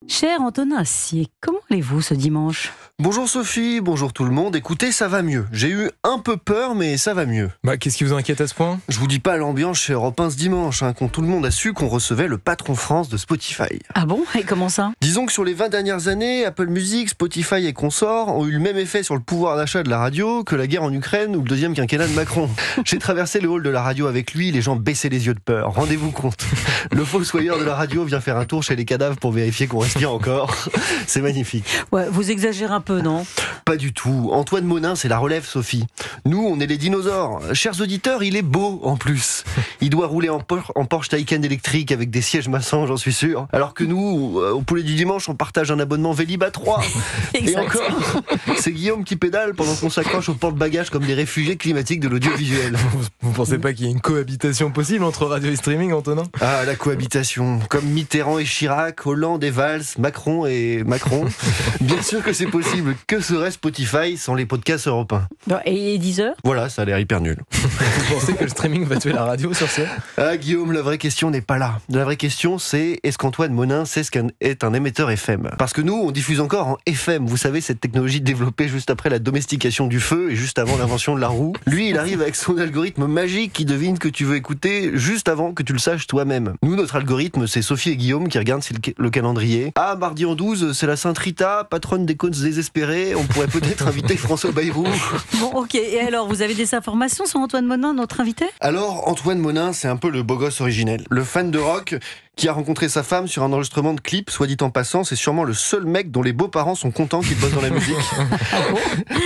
Cher Antonin Assier, comment allez-vous ce dimanche ? Bonjour Sophie, bonjour tout le monde. Écoutez, ça va mieux. J'ai eu un peu peur, mais ça va mieux. Qu'est-ce qui vous inquiète à ce point ? Je vous dis pas l'ambiance chez Europe 1 ce dimanche, quand tout le monde a su qu'on recevait le patron France de Spotify. Ah bon ? Et comment ça ? Disons que sur les 20 dernières années, Apple Music, Spotify et consorts ont eu le même effet sur le pouvoir d'achat de la radio que la guerre en Ukraine ou le deuxième quinquennat de Macron. J'ai traversé le hall de la radio avec lui, les gens baissaient les yeux de peur. Rendez-vous compte. Le fossoyeur de la radio vient faire un tour chez les cadavres pour vérifier qu'on respire encore. C'est magnifique. Ouais, vous exagérez un peu, non ? Pas du tout. Antoine Monin, c'est la relève, Sophie. Nous, on est les dinosaures. Chers auditeurs, il est beau, en plus. Il doit rouler en Porsche Taycan électrique avec des sièges massants, j'en suis sûr. Alors que nous, au Poulet du Dimanche, on partage un abonnement Vélib à 3. Et encore, c'est Guillaume qui pédale pendant qu'on s'accroche au porte-bagages comme des réfugiés climatiques de l'audiovisuel. Vous pensez pas qu'il y ait une cohabitation possible entre radio et streaming, Antonin ? Ah, la cohabitation. Comme Mitterrand et Chirac, Hollande et Valls, Macron et Macron. Bien sûr que c'est possible. Que serait Spotify sans les podcasts européens ? Et 10 heures ? Voilà, ça a l'air hyper nul. Vous pensez que le streaming va tuer la radio sur ce ? Ah Guillaume, la vraie question n'est pas là. La vraie question c'est, est-ce qu'Antoine Monin sait ce qu'est un émetteur FM ? Parce que nous, on diffuse encore en FM. Vous savez, cette technologie développée juste après la domestication du feu et juste avant l'invention de la roue. Lui, il arrive avec son algorithme magique qui devine que tu veux écouter juste avant que tu le saches toi-même. Nous, notre algorithme, c'est Sophie et Guillaume qui regardent le calendrier. Ah, mardi en 12, c'est la Sainte Rita, patronne des côtes désespérées. On pourrait peut-être inviter François Bayrou. Bon, ok. Et alors, vous avez des informations sur Antoine Monin, notre invité ? Alors, Antoine Monin, c'est un peu le beau gosse originel. Le fan de rock qui a rencontré sa femme sur un enregistrement de clip, soit dit en passant, c'est sûrement le seul mec dont les beaux-parents sont contents qu'il bosse dans la musique.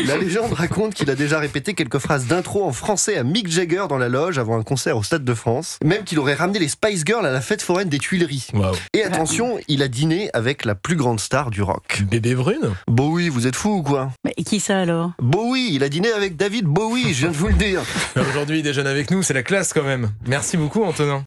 La légende raconte qu'il a déjà répété quelques phrases d'intro en français à Mick Jagger dans la loge avant un concert au Stade de France. Même qu'il aurait ramené les Spice Girls à la fête foraine des Tuileries. Wow. Et attention, il a dîné avec la plus grande star du rock. Bébé Brune ? Bowie, vous êtes fou ou quoi ? Mais qui ça alors ? Bowie, il a dîné avec David Bowie, je viens de vous le dire. Aujourd'hui, il déjeune avec nous, c'est la classe quand même. Merci beaucoup, Antonin.